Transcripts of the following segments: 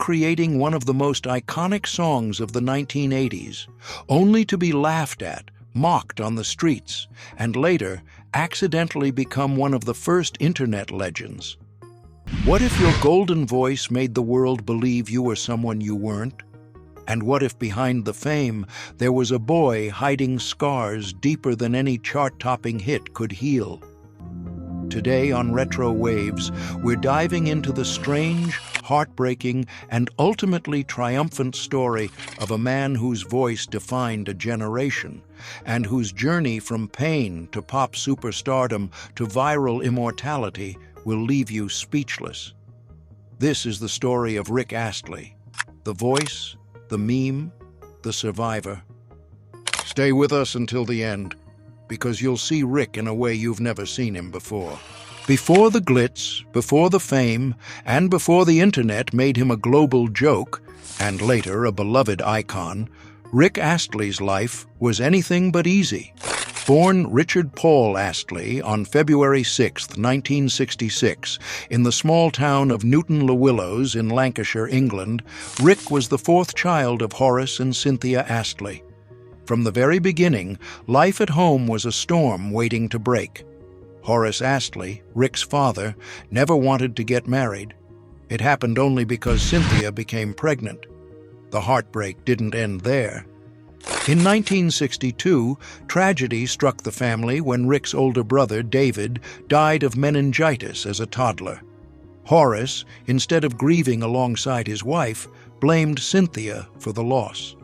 creating one of the most iconic songs of the 1980s, only to be laughed at, mocked on the streets, and later accidentally become one of the first internet legends. What if your golden voice made the world believe you were someone you weren't? And what if behind the fame there was a boy hiding scars deeper than any chart-topping hit could heal? Today on Retro Waves, we're diving into the strange, heartbreaking, and ultimately triumphant story of a man whose voice defined a generation, and whose journey from pain to pop superstardom to viral immortality will leave you speechless. This is the story of Rick Astley, the voice, the meme, the survivor. Stay with us until the end, because you'll see Rick in a way you've never seen him before. Before the glitz, before the fame, and before the internet made him a global joke, and later a beloved icon, Rick Astley's life was anything but easy. Born Richard Paul Astley on February 6, 1966, in the small town of Newton-le-Willows in Lancashire, England, Rick was the fourth child of Horace and Cynthia Astley. From the very beginning, life at home was a storm waiting to break. Horace Astley, Rick's father, never wanted to get married. It happened only because Cynthia became pregnant. The heartbreak didn't end there. In 1962, tragedy struck the family when Rick's older brother, David, died of meningitis as a toddler. Horace, instead of grieving alongside his wife, blamed Cynthia for the loss.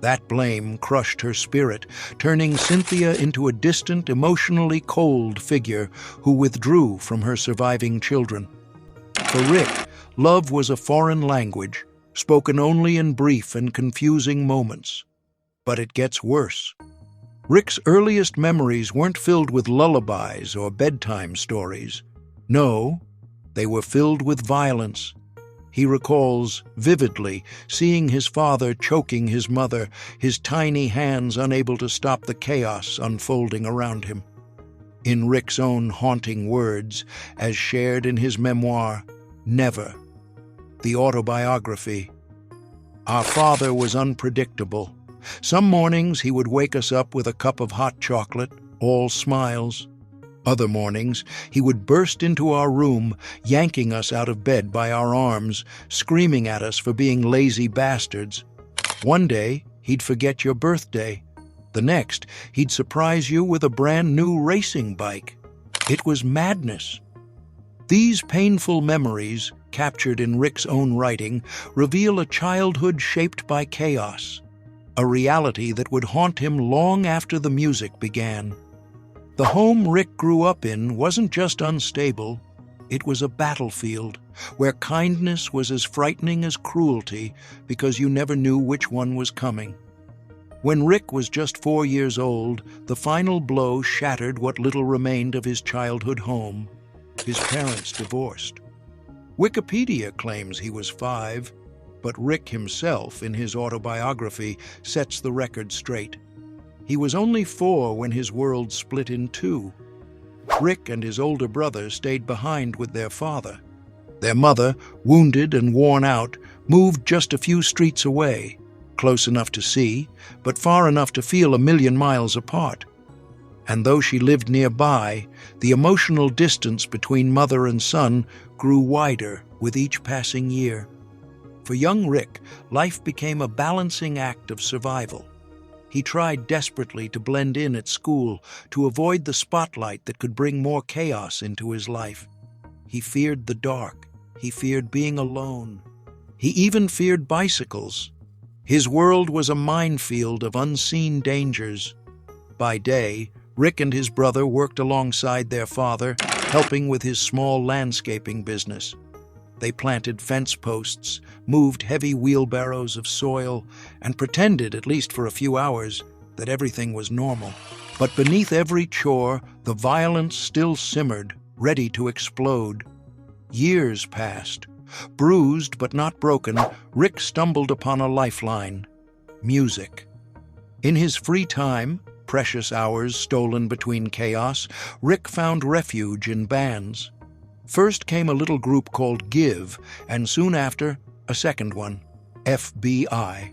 That blame crushed her spirit, turning Cynthia into a distant, emotionally cold figure who withdrew from her surviving children. For Rick, love was a foreign language, spoken only in brief and confusing moments. But it gets worse. Rick's earliest memories weren't filled with lullabies or bedtime stories. No, they were filled with violence. He recalls vividly seeing his father choking his mother, his tiny hands unable to stop the chaos unfolding around him. In Rick's own haunting words, as shared in his memoir, Never, the autobiography, "Our father was unpredictable. Some mornings he would wake us up with a cup of hot chocolate, all smiles. Other mornings he would burst into our room, yanking us out of bed by our arms, screaming at us for being lazy bastards. One day he'd forget your birthday. The next he'd surprise you with a brand new racing bike. It was madness." These painful memories, captured in Rick's own writing, reveal a childhood shaped by chaos, a reality that would haunt him long after the music began. The home Rick grew up in wasn't just unstable, it was a battlefield where kindness was as frightening as cruelty because you never knew which one was coming. When Rick was just 4 years old, the final blow shattered what little remained of his childhood home. His parents divorced. Wikipedia claims he was 5, but Rick himself, in his autobiography, sets the record straight. He was only 4 when his world split in two. Rick and his older brother stayed behind with their father. Their mother, wounded and worn out, moved just a few streets away, close enough to see, but far enough to feel a million miles apart. And though she lived nearby, the emotional distance between mother and son grew wider with each passing year. For young Rick, life became a balancing act of survival. He tried desperately to blend in at school, to avoid the spotlight that could bring more chaos into his life. He feared the dark. He feared being alone. He even feared bicycles. His world was a minefield of unseen dangers. By day, Rick and his brother worked alongside their father, helping with his small landscaping business. They planted fence posts, moved heavy wheelbarrows of soil, and pretended, at least for a few hours, that everything was normal. But beneath every chore, the violence still simmered, ready to explode. Years passed. Bruised but not broken, Rick stumbled upon a lifeline: music. In his free time, precious hours stolen between chaos, Rick found refuge in bands. First came a little group called Give, and soon after, A second one, FBI.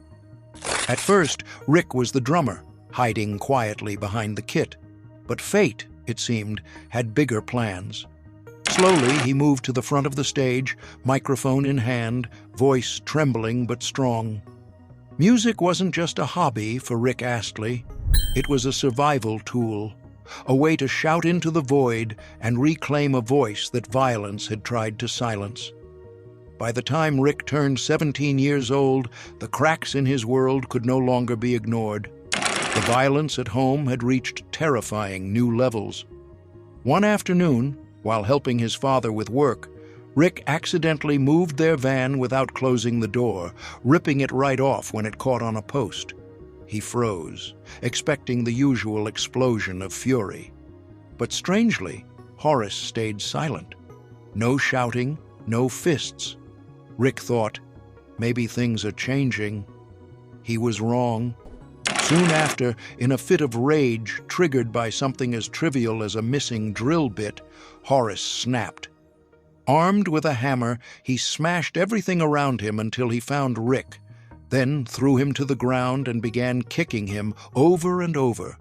At first, Rick was the drummer, hiding quietly behind the kit. But fate, it seemed, had bigger plans. Slowly, he moved to the front of the stage, microphone in hand, voice trembling but strong. Music wasn't just a hobby for Rick Astley. It was a survival tool, a way to shout into the void and reclaim a voice that violence had tried to silence. By the time Rick turned 17 years old, the cracks in his world could no longer be ignored. The violence at home had reached terrifying new levels. One afternoon, while helping his father with work, Rick accidentally moved their van without closing the door, ripping it right off when it caught on a post. He froze, expecting the usual explosion of fury. But strangely, Horace stayed silent. No shouting, no fists. Rick thought, maybe things are changing. He was wrong. Soon after, in a fit of rage triggered by something as trivial as a missing drill bit, Horace snapped. Armed with a hammer, he smashed everything around him until he found Rick, then threw him to the ground and began kicking him over and over.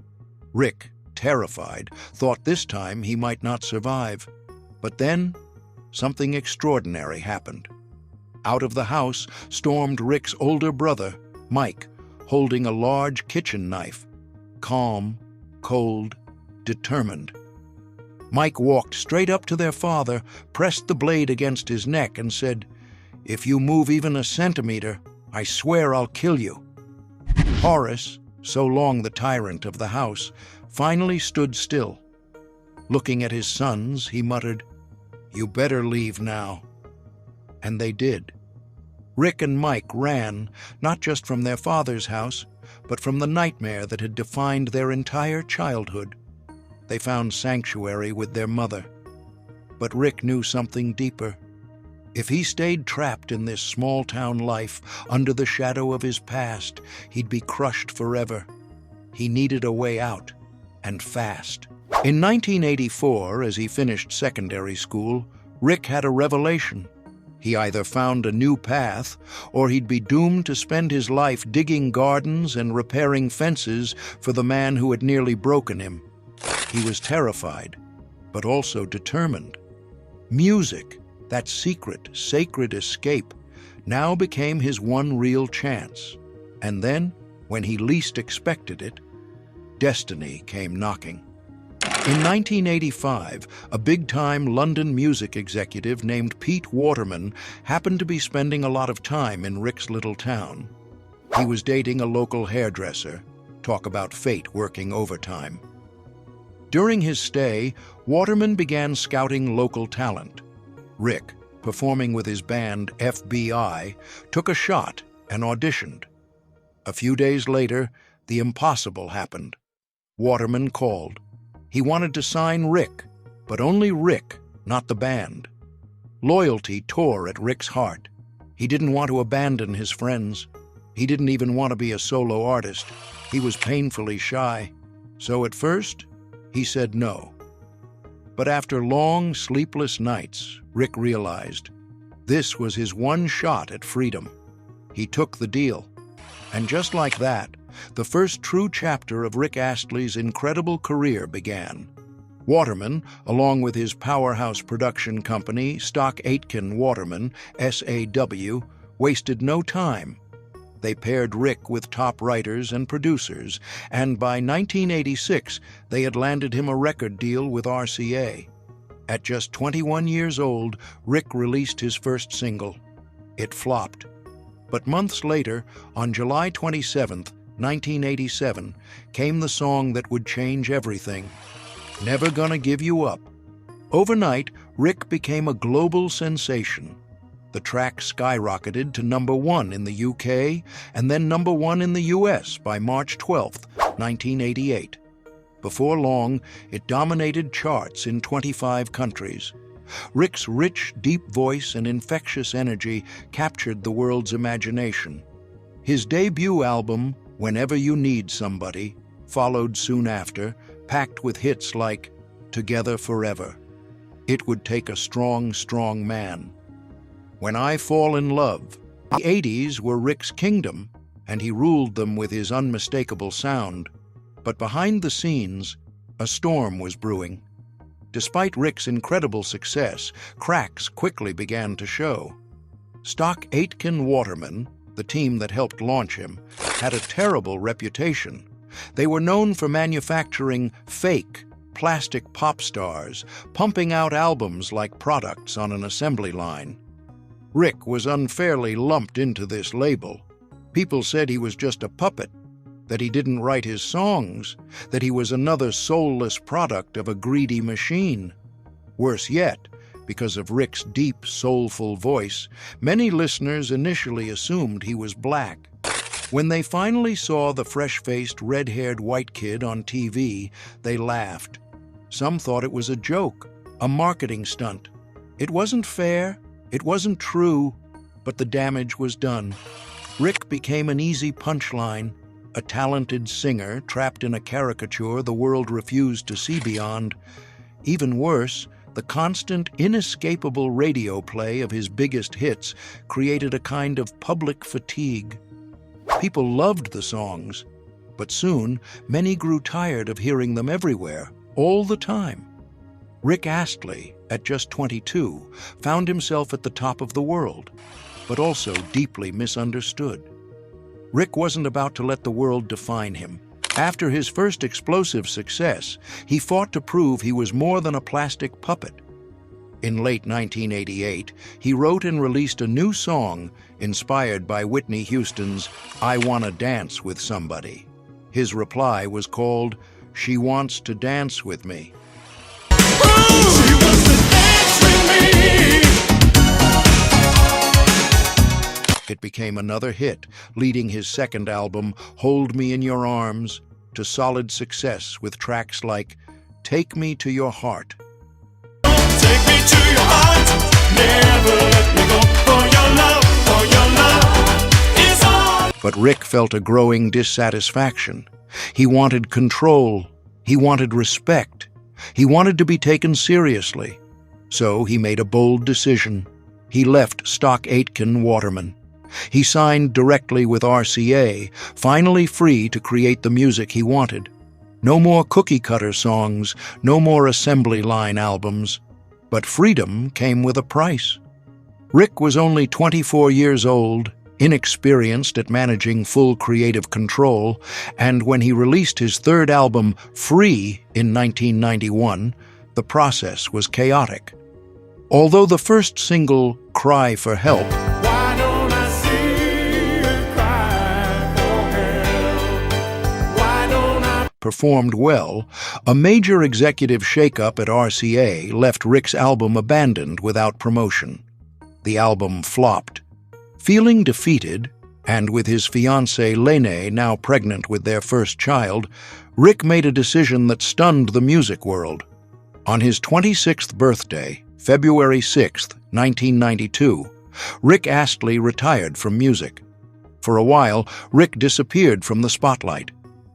Rick, terrified, thought this time he might not survive. But then, something extraordinary happened. Out of the house stormed Rick's older brother, Mike, holding a large kitchen knife. Calm, cold, determined. Mike walked straight up to their father, pressed the blade against his neck, and said, "If you move even a centimeter, I swear I'll kill you." Horace, so long the tyrant of the house, finally stood still. Looking at his sons, he muttered, "You better leave now." And they did. Rick and Mike ran, not just from their father's house, but from the nightmare that had defined their entire childhood. They found sanctuary with their mother. But Rick knew something deeper. If he stayed trapped in this small-town life, under the shadow of his past, he'd be crushed forever. He needed a way out, and fast. In 1984, as he finished secondary school, Rick had a revelation. He either found a new path, or he'd be doomed to spend his life digging gardens and repairing fences for the man who had nearly broken him. He was terrified, but also determined. Music, that secret, sacred escape, now became his one real chance. And then, when he least expected it, destiny came knocking. In 1985, a big-time London music executive named Pete Waterman happened to be spending a lot of time in Rick's little town. He was dating a local hairdresser. Talk about fate working overtime. During his stay, Waterman began scouting local talent. Rick, performing with his band FBI, took a shot and auditioned. A few days later, the impossible happened. Waterman called. He wanted to sign Rick, but only Rick, not the band. Loyalty tore at Rick's heart. He didn't want to abandon his friends. He didn't even want to be a solo artist. He was painfully shy. So at first, he said no. But after long, sleepless nights, Rick realized this was his one shot at freedom. He took the deal. And just like that, the first true chapter of Rick Astley's incredible career began. Waterman, along with his powerhouse production company, Stock Aitken Waterman, SAW, wasted no time. They paired Rick with top writers and producers, and by 1986, they had landed him a record deal with RCA. At just 21 years old, Rick released his first single. It flopped. But months later, on July 27, 1987, came the song that would change everything. Never Gonna Give You Up. Overnight, Rick became a global sensation. The track skyrocketed to #1 in the UK and then #1 in the US by March 12, 1988. Before long, it dominated charts in 25 countries. Rick's rich, deep voice and infectious energy captured the world's imagination. His debut album, Whenever You Need Somebody, followed soon after, packed with hits like Together Forever. It would take a strong, strong man. When I Fall in Love, The 80s were Rick's kingdom, and he ruled them with his unmistakable sound. But behind the scenes, a storm was brewing. Despite Rick's incredible success, cracks quickly began to show. Stock Aitken Waterman, the team that helped launch him, had a terrible reputation. They were known for manufacturing fake, plastic pop stars, pumping out albums like products on an assembly line. Rick was unfairly lumped into this label. People said he was just a puppet, that he didn't write his songs, that he was another soulless product of a greedy machine. Worse yet, because of Rick's deep, soulful voice, many listeners initially assumed he was black. When they finally saw the fresh-faced, red-haired white kid on TV, they laughed. Some thought it was a joke, a marketing stunt. It wasn't fair, it wasn't true, but the damage was done. Rick became an easy punchline, a talented singer trapped in a caricature the world refused to see beyond. Even worse, the constant, inescapable radio play of his biggest hits created a kind of public fatigue. People loved the songs, but soon many grew tired of hearing them everywhere, all the time. Rick Astley, at just 22, found himself at the top of the world, but also deeply misunderstood. Rick wasn't about to let the world define him. After his first explosive success, he fought to prove he was more than a plastic puppet. In late 1988, he wrote and released a new song inspired by Whitney Houston's "I Wanna Dance with Somebody." His reply was called "She Wants to Dance with Me." She wants to dance with me. It became another hit, leading his second album, Hold Me in Your Arms, to solid success with tracks like Take Me to Your Heart. Take me to your heart. Never let me go. For your love is all. But Rick felt a growing dissatisfaction. He wanted control. He wanted respect. He wanted to be taken seriously. So he made a bold decision. He left Stock Aitken Waterman. He signed directly with RCA, finally free to create the music he wanted. No more cookie-cutter songs, no more assembly line albums. But freedom came with a price. Rick was only 24 years old, inexperienced at managing full creative control, and when he released his third album, Free, in 1991, the process was chaotic. Although the first single, Cry for Help, Why don't I see her cry for help? Why don't I? performed well, a major executive shakeup at RCA left Rick's album abandoned without promotion. The album flopped. Feeling defeated, and with his fiancée Lene now pregnant with their first child, Rick made a decision that stunned the music world. On his 26th birthday, February 6, 1992, Rick Astley retired from music. For a while, Rick disappeared from the spotlight.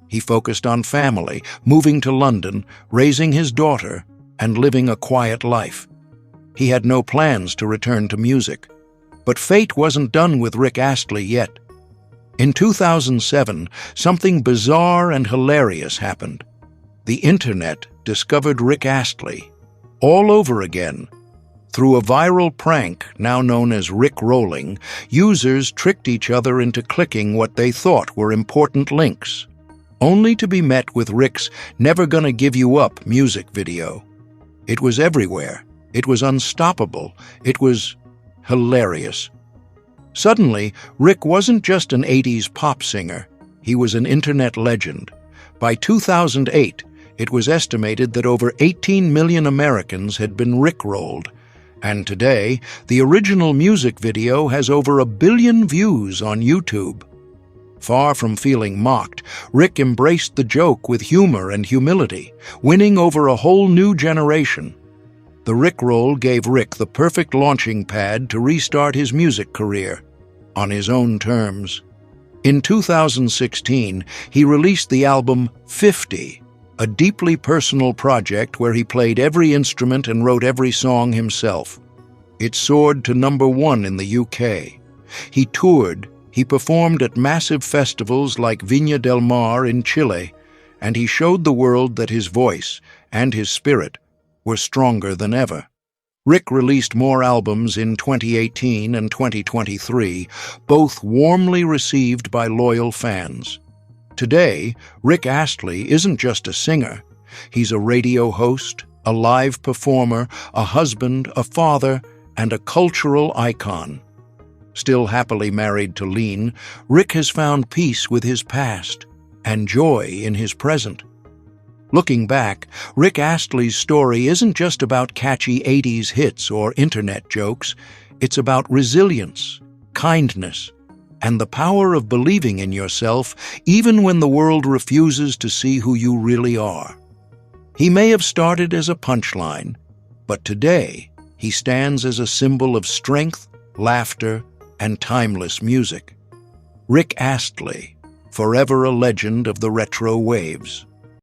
He focused on family, moving to London, raising his daughter, and living a quiet life. He had no plans to return to music. But fate wasn't done with Rick Astley yet. In 2007, something bizarre and hilarious happened. The internet discovered Rick Astley all over again. Through a viral prank, now known as Rickrolling, users tricked each other into clicking what they thought were important links, only to be met with Rick's "Never Gonna Give You Up" music video. It was everywhere. It was unstoppable. It was hilarious. Suddenly, Rick wasn't just an 80s pop singer. He was an internet legend. By 2008, it was estimated that over 18 million Americans had been Rickrolled. And today, the original music video has over 1 billion views on YouTube. Far from feeling mocked, Rick embraced the joke with humor and humility, winning over a whole new generation. The Rickroll gave Rick the perfect launching pad to restart his music career, on his own terms. In 2016, he released the album 50, a deeply personal project where he played every instrument and wrote every song himself. It soared to #1 in the UK. He toured, he performed at massive festivals like Viña del Mar in Chile, and he showed the world that his voice and his spirit were stronger than ever. Rick released more albums in 2018 and 2023, both warmly received by loyal fans. Today, Rick Astley isn't just a singer. He's a radio host, a live performer, a husband, a father, and a cultural icon. Still happily married to Lean, Rick has found peace with his past and joy in his present. Looking back, Rick Astley's story isn't just about catchy 80s hits or internet jokes. It's about resilience, kindness, and the power of believing in yourself even when the world refuses to see who you really are. He may have started as a punchline, but today he stands as a symbol of strength, laughter, and timeless music. Rick Astley, forever a legend of the retro waves.